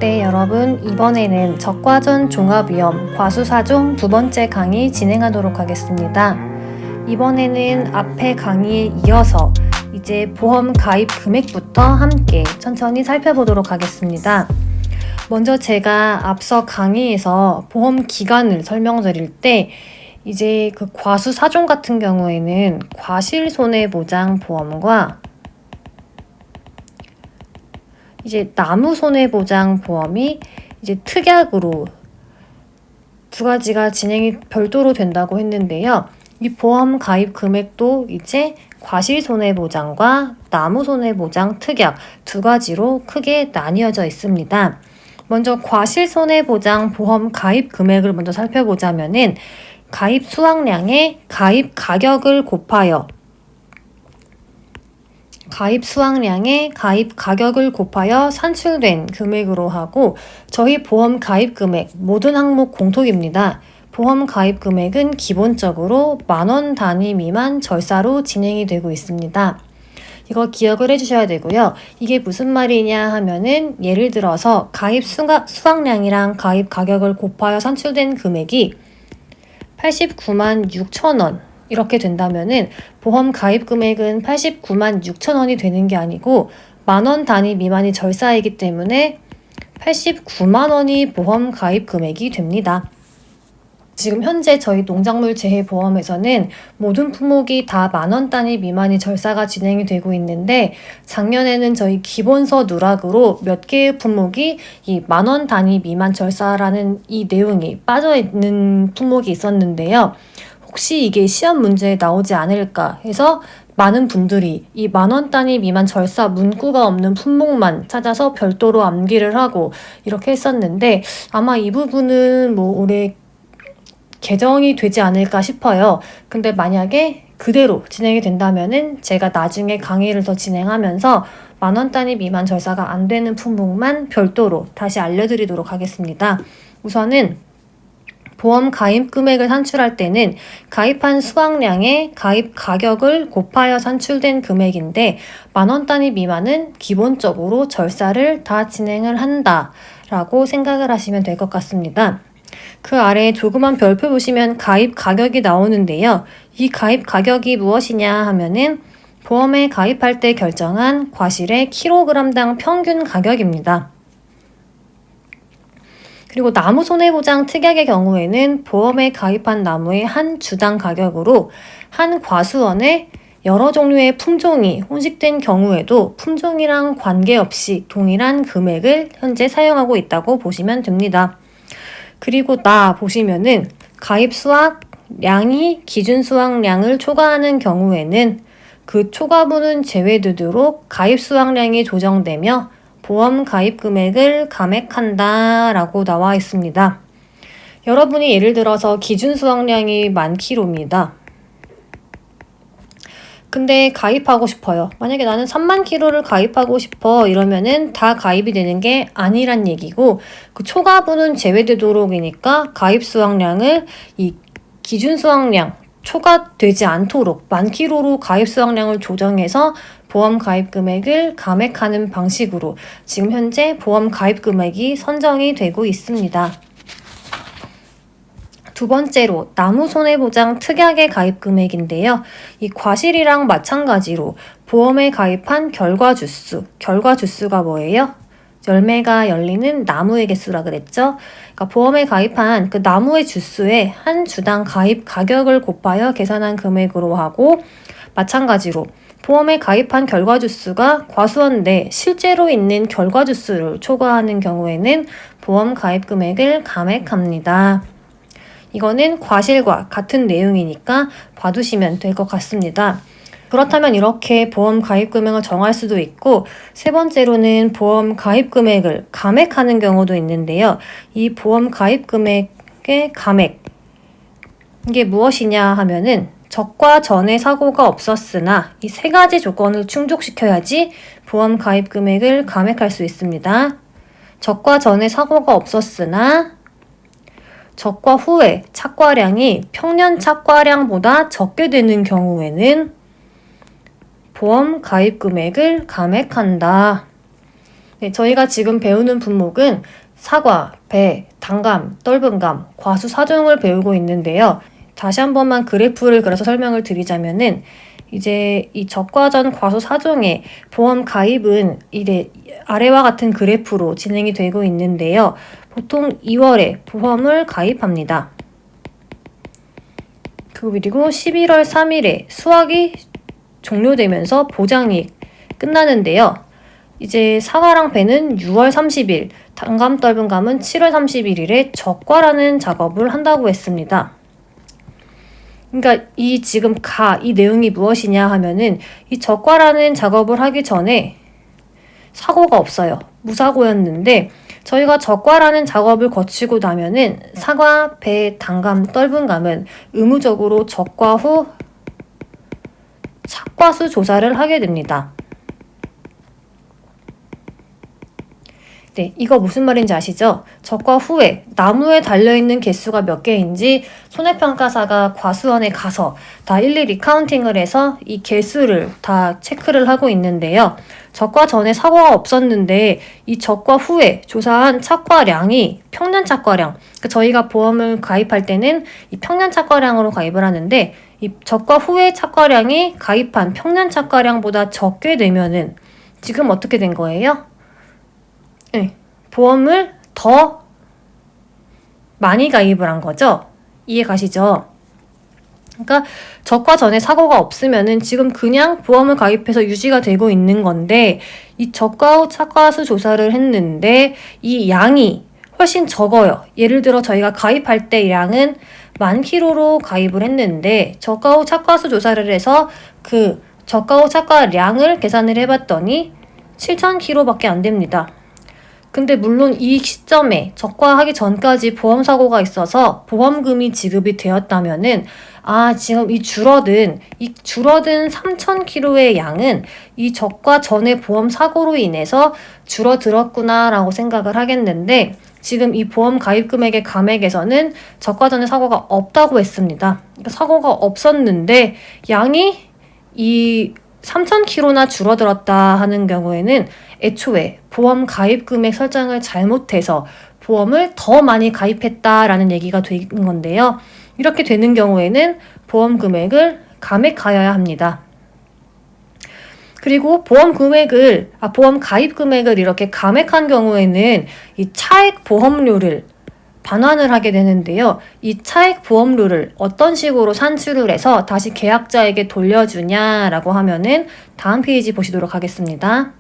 네, 여러분, 이번에는 적과전 종합위험 과수사종 두 번째 강의 진행하도록 하겠습니다. 이번에는 앞에 강의에 이어서 이제 보험 가입 금액부터 함께 천천히 살펴보도록 하겠습니다. 먼저 제가 앞서 강의에서 보험 기간을 설명드릴 때 이제 그 과수사종 같은 경우에는 과실손해보장보험과 이제 나무손해보장보험이 이제 특약으로 두 가지가 진행이 별도로 된다고 했는데요. 이 보험 가입 금액도 이제 과실손해보장과 나무손해보장 특약 두 가지로 크게 나뉘어져 있습니다. 먼저 과실손해보장 보험 가입 금액을 먼저 살펴보자면은 가입 수확량의 가입 가격을 곱하여 산출된 금액으로 하고 저희 보험 가입 금액 모든 항목 공통입니다. 보험 가입 금액은 기본적으로 10,000원 단위 미만 절사로 진행이 되고 있습니다. 이거 기억을 해주셔야 되고요. 이게 무슨 말이냐 하면은 예를 들어서 가입 수확량이랑 가입 가격을 곱하여 산출된 금액이 896,000원 이렇게 된다면은 보험 가입 금액은 896,000원이 되는 게 아니고 10,000원 단위 미만이 절사이기 때문에 890,000원이 보험 가입 금액이 됩니다. 지금 현재 저희 농작물 재해 보험에서는 모든 품목이 다 10,000원 단위 미만이 절사가 진행이 되고 있는데 작년에는 저희 기본서 누락으로 몇 개의 품목이 이 10,000원 단위 미만 절사라는 이 내용이 빠져있는 품목이 있었는데요. 혹시 이게 시험 문제에 나오지 않을까 해서 많은 분들이 이 10,000원 단위 미만 절사 문구가 없는 품목만 찾아서 별도로 암기를 하고 이렇게 했었는데 아마 이 부분은 올해 개정이 되지 않을까 싶어요. 근데 만약에 그대로 진행이 된다면은 제가 나중에 강의를 더 진행하면서 10,000원 단위 미만 절사가 안 되는 품목만 별도로 다시 알려드리도록 하겠습니다. 우선은 보험 가입 금액을 산출할 때는 가입한 수확량의 가입 가격을 곱하여 산출된 금액인데 10,000원 단위 미만은 기본적으로 절사를 다 진행을 한다라고 생각을 하시면 될 것 같습니다. 그 아래 조그만 별표 보시면 가입 가격이 나오는데요. 이 가입 가격이 무엇이냐 하면은 보험에 가입할 때 결정한 과실의 킬로그램당 평균 가격입니다. 그리고 나무 손해보장 특약의 경우에는 보험에 가입한 나무의 한 주당 가격으로 한 과수원에 여러 종류의 품종이 혼식된 경우에도 품종이랑 관계없이 동일한 금액을 현재 사용하고 있다고 보시면 됩니다. 그리고 보시면은 가입 수확량이 기준 수확량을 초과하는 경우에는 그 초과분은 제외되도록 가입 수확량이 조정되며 보험 가입 금액을 감액한다 라고 나와 있습니다. 여러분이 예를 들어서 기준 수확량이 10,000kg입니다. 근데 가입하고 싶어요. 만약에 나는 30,000kg를 가입하고 싶어 이러면은 다 가입이 되는 게 아니란 얘기고 그 초과분은 제외되도록이니까 가입 수확량을 이 기준 수확량 초과되지 않도록 10,000kg로 가입 수확량을 조정해서 보험 가입 금액을 감액하는 방식으로 지금 현재 보험 가입 금액이 선정이 되고 있습니다. 두 번째로 나무손해보장 특약의 가입 금액인데요. 이 과실이랑 마찬가지로 보험에 가입한 결과주수가 뭐예요? 열매가 열리는 나무의 개수라 그랬죠? 그러니까 보험에 가입한 그 나무의 주수에 한 주당 가입 가격을 곱하여 계산한 금액으로 하고 마찬가지로 보험에 가입한 결과주수가 과수원 내 실제로 있는 결과주수를 초과하는 경우에는 보험 가입 금액을 감액합니다. 이거는 과실과 같은 내용이니까 봐두시면 될 것 같습니다. 그렇다면 이렇게 보험 가입 금액을 정할 수도 있고 세 번째로는 보험 가입 금액을 감액하는 경우도 있는데요. 이 보험 가입 금액의 감액 이게 무엇이냐 하면은 적과 전에 사고가 없었으나 이 세 가지 조건을 충족시켜야지 보험 가입 금액을 감액할 수 있습니다. 적과 전에 사고가 없었으나 적과 후에 착과량이 평년 착과량보다 적게 되는 경우에는 보험 가입 금액을 감액한다. 네, 저희가 지금 배우는 분목은 사과, 배, 단감, 떫은감, 과수 4종을 배우고 있는데요. 다시 한 번만 그래프를 그려서 설명을 드리자면은 이제 이 적과전 과수 4종의 보험 가입은 아래와 같은 그래프로 진행이 되고 있는데요. 보통 2월에 보험을 가입합니다. 그리고 11월 3일에 수확이 종료되면서 보장이 끝나는데요. 이제 사과랑 배는 6월 30일, 단감, 떫은감은 7월 31일에 적과라는 작업을 한다고 했습니다. 그러니까 지금 이 내용이 무엇이냐 하면은 이 적과라는 작업을 하기 전에 사고가 없어요. 무사고였는데 저희가 적과라는 작업을 거치고 나면은 사과, 배, 단감, 떫은감은 의무적으로 적과 후 착과수 조사를 하게 됩니다. 네, 이거 무슨 말인지 아시죠? 적과 후에 나무에 달려있는 개수가 몇 개인지 손해평가사가 과수원에 가서 다 일일이 카운팅을 해서 이 개수를 다 체크를 하고 있는데요. 적과 전에 사고가 없었는데 이 적과 후에 조사한 착과량이 평년 착과량, 그러니까 저희가 보험을 가입할 때는 이 평년 착과량으로 가입을 하는데 이 적과 후에 착과량이 가입한 평년 착과량보다 적게 되면은 지금 어떻게 된 거예요? 네, 보험을 더 많이 가입을 한 거죠? 이해 가시죠? 그러니까 적과 전에 사고가 없으면은 지금 그냥 보험을 가입해서 유지가 되고 있는 건데 이 적과 후 착과수 조사를 했는데 이 양이 훨씬 적어요. 예를 들어 저희가 가입할 때 양은 10,000kg로 가입을 했는데 적과 후 착과수 조사를 해서 그 적과 후 착과량을 계산을 해봤더니 7,000kg밖에 안 됩니다. 근데 물론 이 시점에 적과하기 전까지 보험사고가 있어서 보험금이 지급이 되었다면은 지금 이 줄어든 3,000kg의 양은 이 적과 전의 보험사고로 인해서 줄어들었구나 라고 생각을 하겠는데 지금 이 보험 가입 금액의 감액에서는 적과 전의 사고가 없다고 했습니다. 그러니까 사고가 없었는데 양이 이 3,000kg나 줄어들었다 하는 경우에는 애초에 보험 가입 금액 설정을 잘못해서 보험을 더 많이 가입했다라는 얘기가 되는 건데요. 이렇게 되는 경우에는 보험 금액을 감액하여야 합니다. 그리고 보험 가입 금액을 이렇게 감액한 경우에는 이 차액 보험료를 반환을 하게 되는데요. 이 차액 보험료를 어떤 식으로 산출을 해서 다시 계약자에게 돌려주냐라고 하면은 다음 페이지 보시도록 하겠습니다.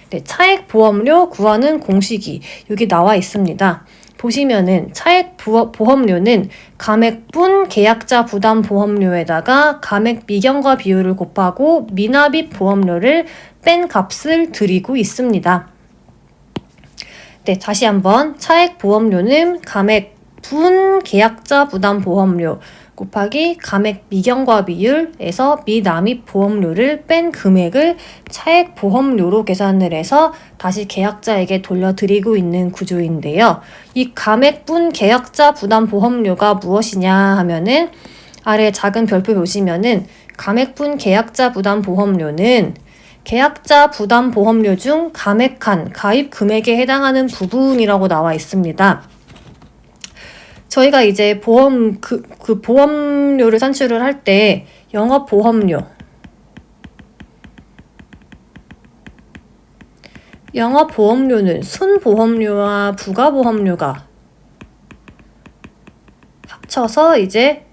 네, 차액 보험료 구하는 공식이 여기 나와 있습니다. 보시면은 차액 보험료는 감액분 계약자 부담 보험료에다가 감액 미경과 비율을 곱하고 미납입 보험료를 뺀 값을 드리고 있습니다. 네, 다시 한번 차액 보험료는 감액 분 계약자 부담 보험료 곱하기 감액 미경과 비율에서 미납입 보험료를 뺀 금액을 차액 보험료로 계산을 해서 다시 계약자에게 돌려드리고 있는 구조인데요. 이 감액분 계약자 부담 보험료가 무엇이냐 하면은 아래 작은 별표 보시면은 감액분 계약자 부담 보험료는 계약자 부담 보험료 중 감액한 가입 금액에 해당하는 부분이라고 나와 있습니다. 저희가 이제 보험료를 산출을 할 때 영업보험료는 순보험료와 부가보험료가 합쳐서 이제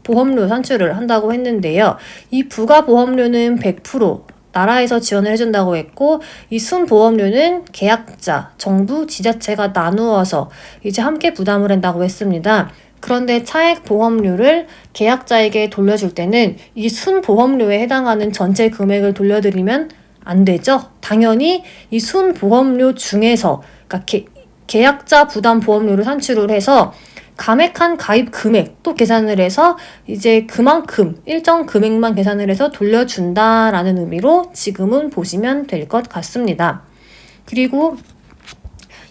보험료 산출을 한다고 했는데요. 이 부가보험료는 100% 나라에서 지원을 해준다고 했고 이 순보험료는 계약자, 정부, 지자체가 나누어서 이제 함께 부담을 한다고 했습니다. 그런데 차액 보험료를 계약자에게 돌려줄 때는 이 순보험료에 해당하는 전체 금액을 돌려드리면 안 되죠. 당연히 이 순보험료 중에서 그러니까 계약자 부담 보험료를 산출을 해서 감액한 가입 금액 또 계산을 해서 이제 그만큼 일정 금액만 계산을 해서 돌려준다라는 의미로 지금은 보시면 될 것 같습니다. 그리고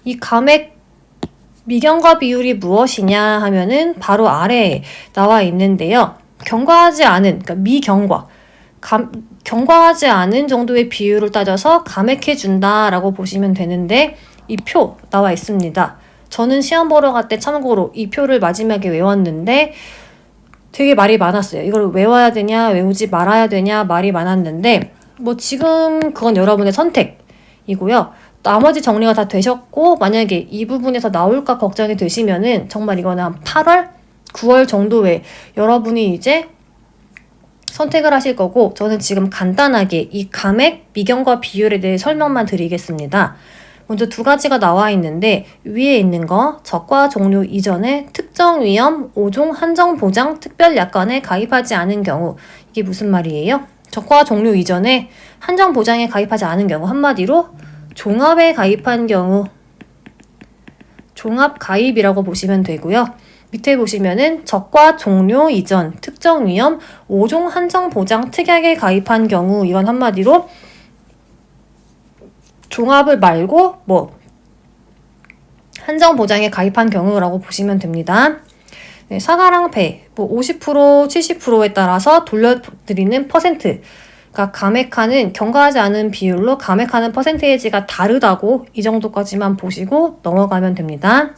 이 감액 미경과 비율이 무엇이냐 하면은 바로 아래에 나와 있는데요. 경과하지 않은, 그러니까 미경과, 경과하지 않은 정도의 비율을 따져서 감액해 준다라고 보시면 되는데 이 표 나와 있습니다. 저는 시험 보러 갈 때 참고로 이 표를 마지막에 외웠는데 되게 말이 많았어요. 이걸 외워야 되냐 외우지 말아야 되냐 말이 많았는데 뭐 지금 그건 여러분의 선택이고요. 나머지 정리가 다 되셨고 만약에 이 부분에서 나올까 걱정이 되시면은 정말 이거는 한 8월, 9월 정도에 여러분이 이제 선택을 하실 거고 저는 지금 간단하게 이 감액, 미경과 비율에 대해 설명만 드리겠습니다. 먼저 두 가지가 나와 있는데 위에 있는 거 적과 종료 이전에 특정 위험 5종 한정 보장 특별 약관에 가입하지 않은 경우 이게 무슨 말이에요? 적과 종료 이전에 한정 보장에 가입하지 않은 경우 한마디로 종합에 가입한 경우 종합 가입이라고 보시면 되고요. 밑에 보시면은 적과 종료 이전 특정 위험 5종 한정 보장 특약에 가입한 경우 이건 한마디로 종합을 말고 뭐 한정 보장에 가입한 경우라고 보시면 됩니다. 네, 사과랑 배, 뭐 50%, 70%에 따라서 돌려드리는 퍼센트가 감액하는 경과하지 않은 비율로 감액하는 퍼센테이지가 다르다고 이 정도까지만 보시고 넘어가면 됩니다.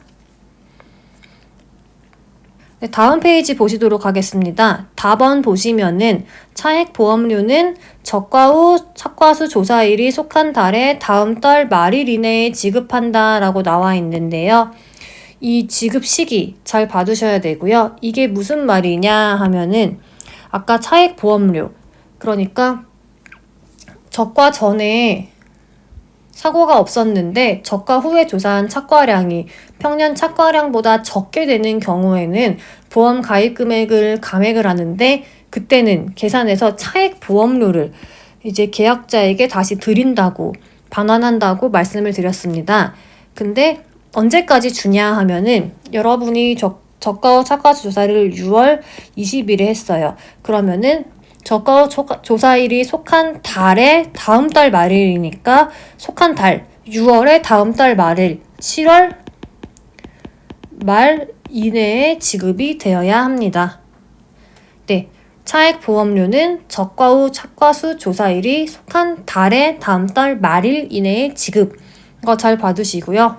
네, 다음 페이지 보시도록 하겠습니다. 답원 보시면은 차액 보험료는 적과 후 착과수 조사일이 속한 달에 다음 달 말일 이내에 지급한다 라고 나와 있는데요. 이 지급 시기 잘 봐두셔야 되고요. 이게 무슨 말이냐 하면은 아까 차액 보험료 그러니까 적과 전에 사고가 없었는데 적과 후에 조사한 착과량이 평년 착과량보다 적게 되는 경우에는 보험 가입 금액을 감액을 하는데 그때는 계산해서 차액 보험료를 이제 계약자에게 다시 드린다고 반환한다고 말씀을 드렸습니다. 근데 언제까지 주냐 하면은 여러분이 적과 후 착과수 조사를 6월 20일에 했어요. 그러면은 적과 후 조사일이 속한 달의 다음 달 말일이니까 속한 달 6월의 다음 달 말일 7월 말 이내에 지급이 되어야 합니다. 네, 차액 보험료는 적과 후 착과수 조사일이 속한 달의 다음 달 말일 이내에 지급 이거 잘 봐두시고요.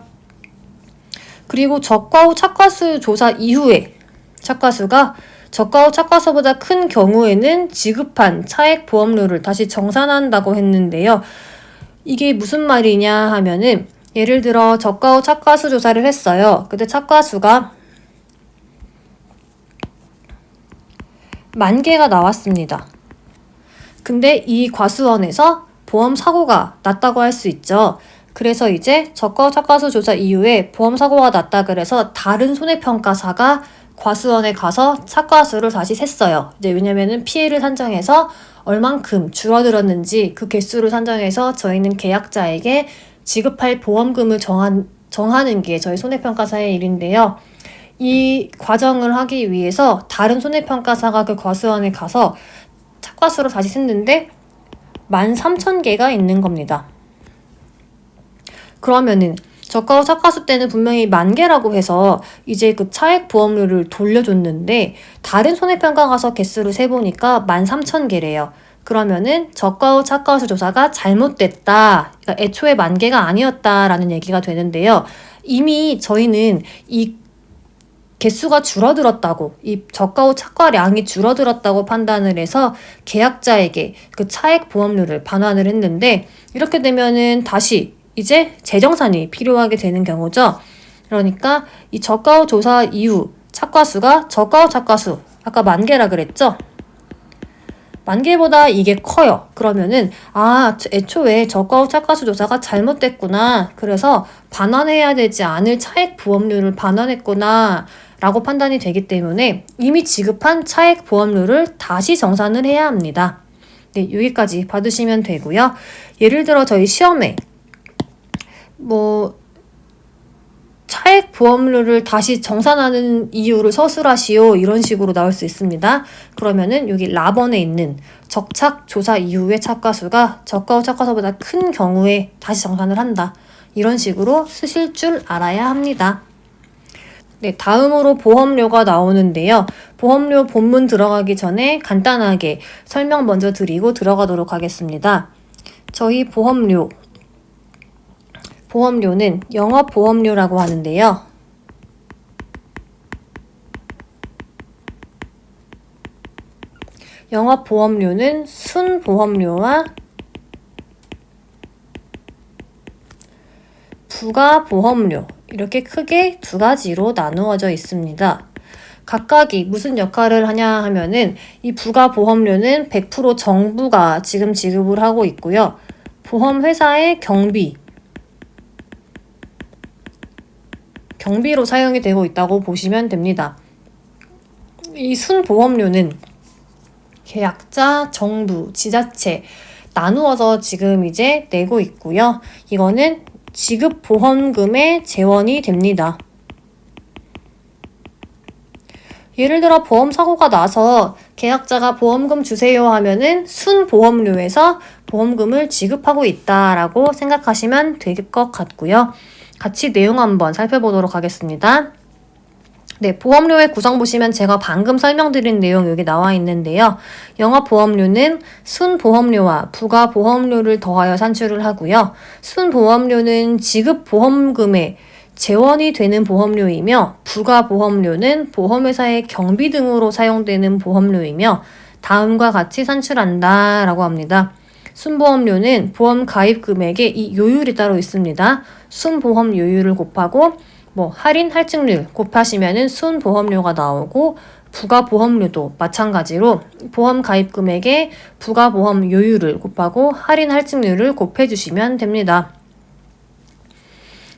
그리고 적과 후 착과수 조사 이후에 착과수가 적과 후 착과수보다 큰 경우에는 지급한 차액 보험료를 다시 정산한다고 했는데요. 이게 무슨 말이냐 하면은 예를 들어 적과 후 착과수 조사를 했어요. 근데 착과수가 10,000개가 나왔습니다. 근데 이 과수원에서 보험 사고가 났다고 할 수 있죠. 그래서 이제 적과 후 착과수 조사 이후에 보험 사고가 났다 그래서 다른 손해평가사가 과수원에 가서 착과수를 다시 셌어요. 이제 왜냐면은 피해를 산정해서 얼만큼 줄어들었는지 그 개수를 산정해서 저희는 계약자에게 지급할 보험금을 정하는 게 저희 손해평가사의 일인데요. 이 과정을 하기 위해서 다른 손해평가사가 그 과수원에 가서 착과수를 다시 셌는데 13,000개가 있는 겁니다. 그러면은 적과 후 착과수 때는 분명히 10,000개라고 해서 이제 그 차액 보험료를 돌려줬는데 다른 손해평가 가서 개수를 세보니까 13,000개래요. 그러면은 적과 후 착과수 조사가 잘못됐다. 그러니까 애초에 10,000개가 아니었다라는 얘기가 되는데요. 이미 저희는 이 개수가 줄어들었다고, 이 적과 후 착과량이 줄어들었다고 판단을 해서 계약자에게 그 차액 보험료를 반환을 했는데 이렇게 되면은 다시 이제 재정산이 필요하게 되는 경우죠. 그러니까 이 적과 후 조사 이후 착과수가 적과 후 착과수 아까 10,000개라 그랬죠? 10,000개보다 이게 커요. 그러면은 애초에 적과 후 착과수 조사가 잘못됐구나. 그래서 반환해야 되지 않을 차액 보험료를 반환했구나 라고 판단이 되기 때문에 이미 지급한 차액 보험료를 다시 정산을 해야 합니다. 네, 여기까지 봐두시면 되고요. 예를 들어 저희 시험에 차액 보험료를 다시 정산하는 이유를 서술하시오 이런 식으로 나올 수 있습니다. 그러면은 여기 라번에 있는 적착 조사 이후의 착과수가 적과 후 착과수보다 큰 경우에 다시 정산을 한다. 이런 식으로 쓰실 줄 알아야 합니다. 네, 다음으로 보험료가 나오는데요. 보험료 본문 들어가기 전에 간단하게 설명 먼저 드리고 들어가도록 하겠습니다. 저희 보험료는 영업보험료라고 하는데요. 영업보험료는 순보험료와 부가보험료 이렇게 크게 두 가지로 나누어져 있습니다. 각각이 무슨 역할을 하냐 하면은 이 부가보험료는 100% 정부가 지금 지급을 하고 있고요. 보험회사의 경비로 사용이 되고 있다고 보시면 됩니다. 이 순보험료는 계약자, 정부, 지자체 나누어서 지금 이제 내고 있고요. 이거는 지급 보험금의 재원이 됩니다. 예를 들어 보험 사고가 나서 계약자가 보험금 주세요 하면은 순보험료에서 보험금을 지급하고 있다라고 생각하시면 될 것 같고요. 같이 내용 한번 살펴보도록 하겠습니다. 네, 보험료의 구성 보시면 제가 방금 설명드린 내용 여기 나와 있는데요. 영업보험료는 순보험료와 부가보험료를 더하여 산출을 하고요. 순보험료는 지급보험금의 재원이 되는 보험료이며 부가보험료는 보험회사의 경비 등으로 사용되는 보험료이며 다음과 같이 산출한다 라고 합니다. 순보험료는 보험 가입 금액에 이 요율이 따로 있습니다. 순보험 요율을 곱하고 할인 할증률 곱하시면은 순보험료가 나오고 부가보험료도 마찬가지로 보험 가입 금액에 부가보험 요율을 곱하고 할인 할증률을 곱해주시면 됩니다.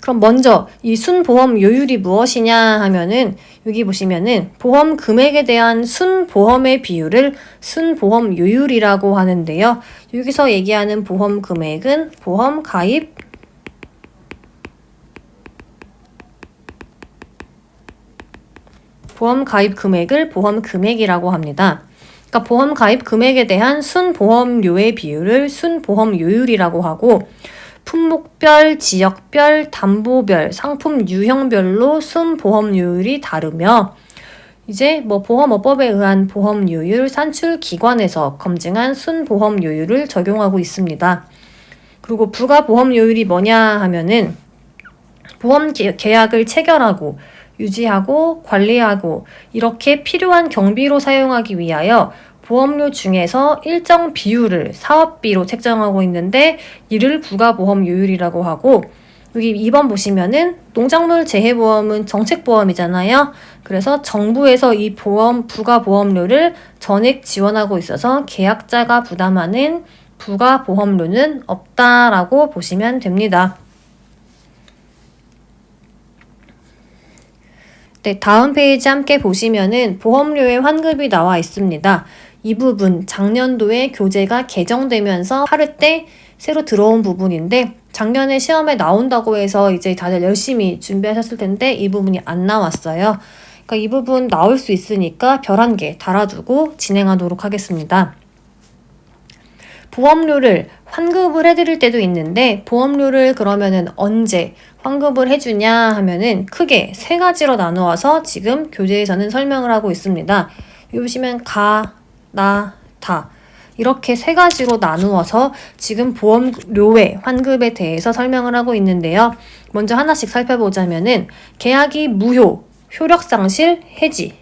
그럼 먼저 이 순보험 요율이 무엇이냐 하면은 여기 보시면은 보험 금액에 대한 순보험의 비율을 순보험 요율이라고 하는데요. 여기서 얘기하는 보험 금액은 보험 가입 금액을 보험 금액이라고 합니다. 그러니까 보험 가입 금액에 대한 순보험료의 비율을 순보험 요율이라고 하고 품목별, 지역별, 담보별, 상품 유형별로 순보험료율이 다르며 이제 보험업법에 의한 보험료율 산출 기관에서 검증한 순보험료율을 적용하고 있습니다. 그리고 부가보험료율이 뭐냐 하면은 보험 계약을 체결하고 유지하고 관리하고 이렇게 필요한 경비로 사용하기 위하여 보험료 중에서 일정 비율을 사업비로 책정하고 있는데 이를 부가보험료율이라고 하고 여기 2번 보시면은 농작물 재해보험은 정책보험이잖아요. 그래서 정부에서 이 부가보험료를 전액 지원하고 있어서 계약자가 부담하는 부가보험료는 없다라고 보시면 됩니다. 네, 다음 페이지 함께 보시면은 보험료의 환급이 나와 있습니다. 이 부분 작년도에 교재가 개정되면서 8회 때 새로 들어온 부분인데 작년에 시험에 나온다고 해서 이제 다들 열심히 준비하셨을 텐데 이 부분이 안 나왔어요. 그러니까 이 부분 나올 수 있으니까 별 1개 달아두고 진행하도록 하겠습니다. 보험료를 환급을 해드릴 때도 있는데 보험료를 그러면은 언제 환급을 해주냐 하면은 크게 3가지로 나누어서 지금 교재에서는 설명을 하고 있습니다. 여기 보시면 가, 나, 다 이렇게 3가지로 나누어서 지금 보험료의 환급에 대해서 설명을 하고 있는데요. 먼저 하나씩 살펴보자면은 계약이 무효, 효력상실, 해지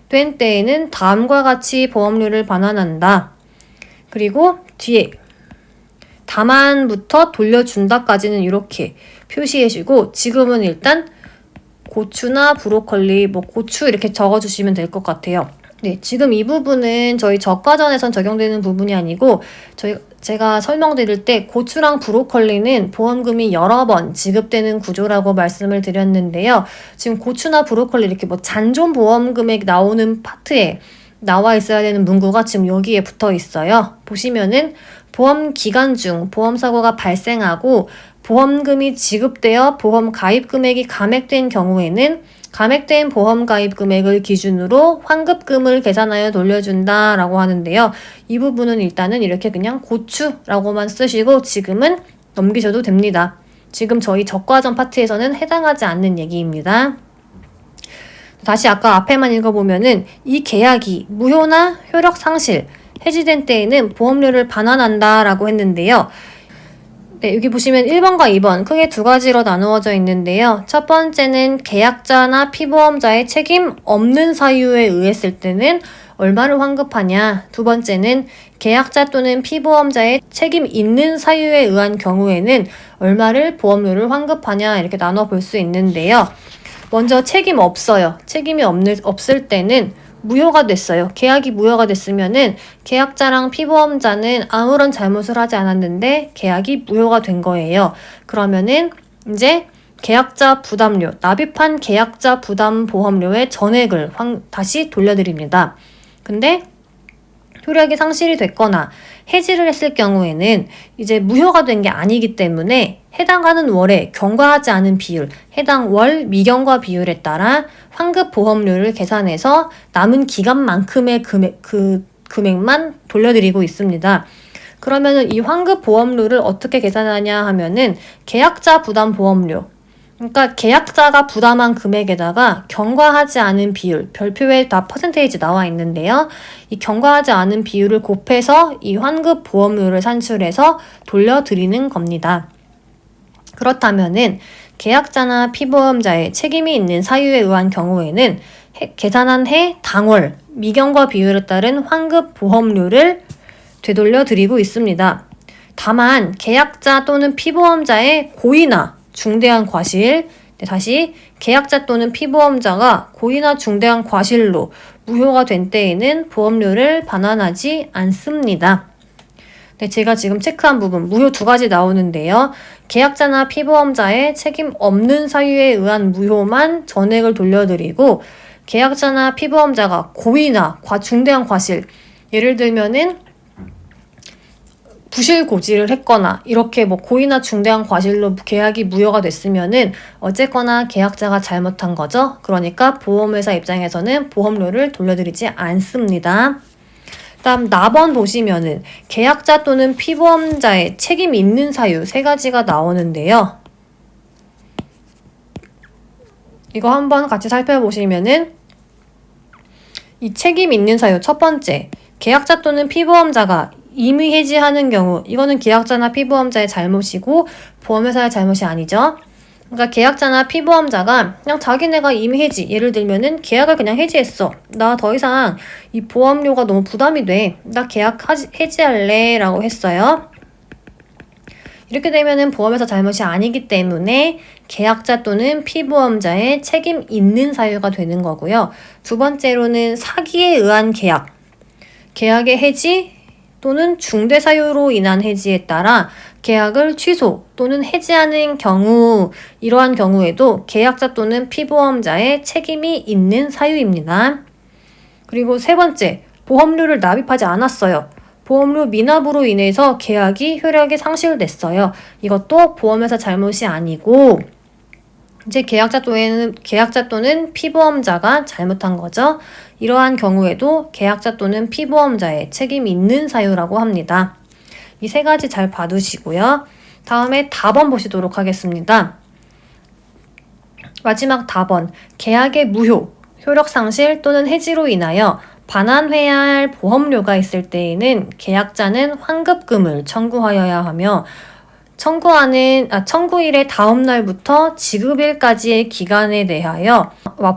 된 때에는 다음과 같이 보험료를 반환한다. 그리고 뒤에 다만부터 돌려준다까지는 이렇게 표시해주고 지금은 일단 고추나 브로콜리, 고추 이렇게 적어주시면 될 것 같아요. 네, 지금 이 부분은 저희 저가전에선 적용되는 부분이 아니고 제가 설명드릴 때 고추랑 브로콜리는 보험금이 여러 번 지급되는 구조라고 말씀을 드렸는데요. 지금 고추나 브로콜리 이렇게 잔존 보험금액 나오는 파트에 나와 있어야 되는 문구가 지금 여기에 붙어 있어요. 보시면은 보험 기간 중 보험사고가 발생하고 보험금이 지급되어 보험 가입 금액이 감액된 경우에는 감액된 보험 가입 금액을 기준으로 환급금을 계산하여 돌려준다라고 하는데요. 이 부분은 일단은 이렇게 그냥 고추라고만 쓰시고 지금은 넘기셔도 됩니다. 지금 저희 적과전 파트에서는 해당하지 않는 얘기입니다. 다시 아까 앞에만 읽어보면은 이 계약이 무효나 효력 상실, 해지된 때에는 보험료를 반환한다라고 했는데요. 네, 여기 보시면 1번과 2번 크게 두 가지로 나누어져 있는데요. 첫 번째는 계약자나 피보험자의 책임 없는 사유에 의했을 때는 얼마를 환급하냐. 두 번째는 계약자 또는 피보험자의 책임 있는 사유에 의한 경우에는 얼마를 보험료를 환급하냐 이렇게 나눠 볼 수 있는데요. 먼저 책임 없어요. 책임이 없을 때는 무효가 됐어요. 계약이 무효가 됐으면은 계약자랑 피보험자는 아무런 잘못을 하지 않았는데 계약이 무효가 된 거예요. 그러면은 이제 계약자 부담료, 납입한 계약자 부담 보험료의 전액을 다시 돌려드립니다. 근데 효력이 상실이 됐거나 해지를 했을 경우에는 이제 무효가 된 게 아니기 때문에 해당하는 월에 경과하지 않은 비율, 해당 월 미경과 비율에 따라 환급 보험료를 계산해서 남은 기간만큼의 금액만 돌려드리고 있습니다. 그러면은 이 환급 보험료를 어떻게 계산하냐 하면은 계약자 부담 보험료, 그러니까 계약자가 부담한 금액에다가 경과하지 않은 비율, 별표에 다 퍼센테이지 나와 있는데요. 이 경과하지 않은 비율을 곱해서 이 환급 보험료를 산출해서 돌려드리는 겁니다. 그렇다면은 계약자나 피보험자의 책임이 있는 사유에 의한 경우에는 계산한 해 당월 미경과 비율에 따른 환급 보험료를 되돌려 드리고 있습니다. 다만 계약자 또는 피보험자의 고의나 중대한 과실, 다시 계약자 또는 피보험자가 고의나 중대한 과실로 무효가 된 때에는 보험료를 반환하지 않습니다. 네, 제가 지금 체크한 부분 무효 두 가지 나오는데요. 계약자나 피보험자의 책임 없는 사유에 의한 무효만 전액을 돌려드리고 계약자나 피보험자가 고의나 중대한 과실, 예를 들면은 부실고지를 했거나 이렇게 고의나 중대한 과실로 계약이 무효가 됐으면은 어쨌거나 계약자가 잘못한 거죠. 그러니까 보험회사 입장에서는 보험료를 돌려드리지 않습니다. 다음 나번 보시면은 계약자 또는 피보험자의 책임 있는 사유 세 가지가 나오는데요. 이거 한번 같이 살펴보시면은 이 책임 있는 사유 첫 번째, 계약자 또는 피보험자가 임의 해지하는 경우, 이거는 계약자나 피보험자의 잘못이고 보험회사의 잘못이 아니죠. 그러니까 계약자나 피보험자가 그냥 자기네가 임의 해지, 예를 들면은 계약을 그냥 해지했어. 나 더 이상 이 보험료가 너무 부담이 돼. 나 계약 해지할래 라고 했어요. 이렇게 되면은 보험회사 잘못이 아니기 때문에 계약자 또는 피보험자의 책임 있는 사유가 되는 거고요. 두 번째로는 사기에 의한 계약의 해지 또는 중대 사유로 인한 해지에 따라 계약을 취소 또는 해지하는 경우, 이러한 경우에도 계약자 또는 피보험자의 책임이 있는 사유입니다. 그리고 세 번째, 보험료를 납입하지 않았어요. 보험료 미납으로 인해서 계약이 효력이 상실됐어요. 이것도 보험회사 잘못이 아니고 이제 계약자 또는 피보험자가 잘못한 거죠. 이러한 경우에도 계약자 또는 피보험자의 책임이 있는 사유라고 합니다. 이 세 가지 잘 봐두시고요. 다음에 답번 보시도록 하겠습니다. 마지막 답번, 계약의 무효, 효력 상실 또는 해지로 인하여 반환해야 할 보험료가 있을 때에는 계약자는 환급금을 청구하여야 하며 청구일의 다음 날부터 지급일까지의 기간에 대하여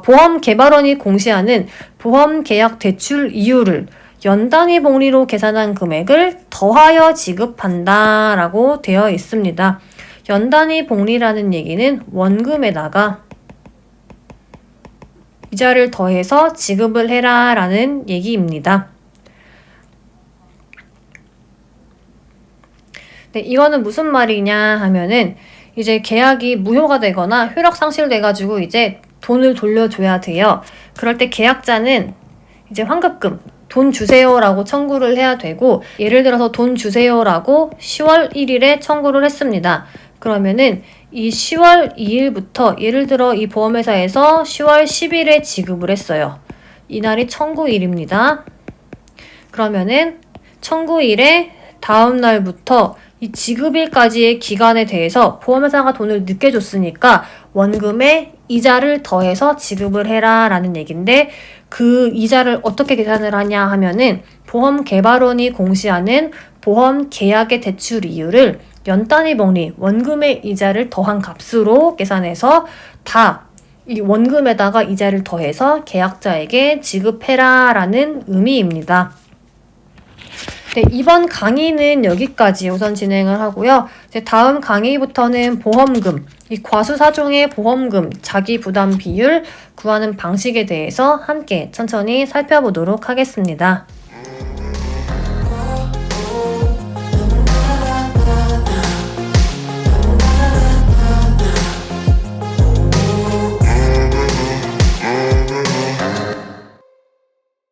보험개발원이 공시하는 보험계약 대출 이율을 연단위 복리로 계산한 금액을 더하여 지급한다 라고 되어 있습니다. 연단위 복리라는 얘기는 원금에다가 이자를 더해서 지급을 해라 라는 얘기입니다. 네, 이거는 무슨 말이냐 하면은 이제 계약이 무효가 되거나 효력 상실돼가지고 이제 돈을 돌려줘야 돼요. 그럴 때 계약자는 이제 환급금, 돈 주세요라고 청구를 해야 되고, 예를 들어서 돈 주세요라고 10월 1일에 청구를 했습니다. 그러면은 이 10월 2일부터 예를 들어 이 보험회사에서 10월 10일에 지급을 했어요. 이날이 청구일입니다. 그러면은 청구일에 다음 날부터 이 지급일까지의 기간에 대해서 보험회사가 돈을 늦게 줬으니까 원금의 이자를 더해서 지급을 해라 라는 얘기인데, 그 이자를 어떻게 계산을 하냐 하면은 보험개발원이 공시하는 보험계약의 대출 이율을 연단위 복리, 원금의 이자를 더한 값으로 계산해서 다 이 원금에다가 이자를 더해서 계약자에게 지급해라 라는 의미입니다. 네, 이번 강의는 여기까지 우선 진행을 하고요. 이제 다음 강의부터는 보험금, 이 과수사종의 보험금, 자기 부담 비율 구하는 방식에 대해서 함께 천천히 살펴보도록 하겠습니다.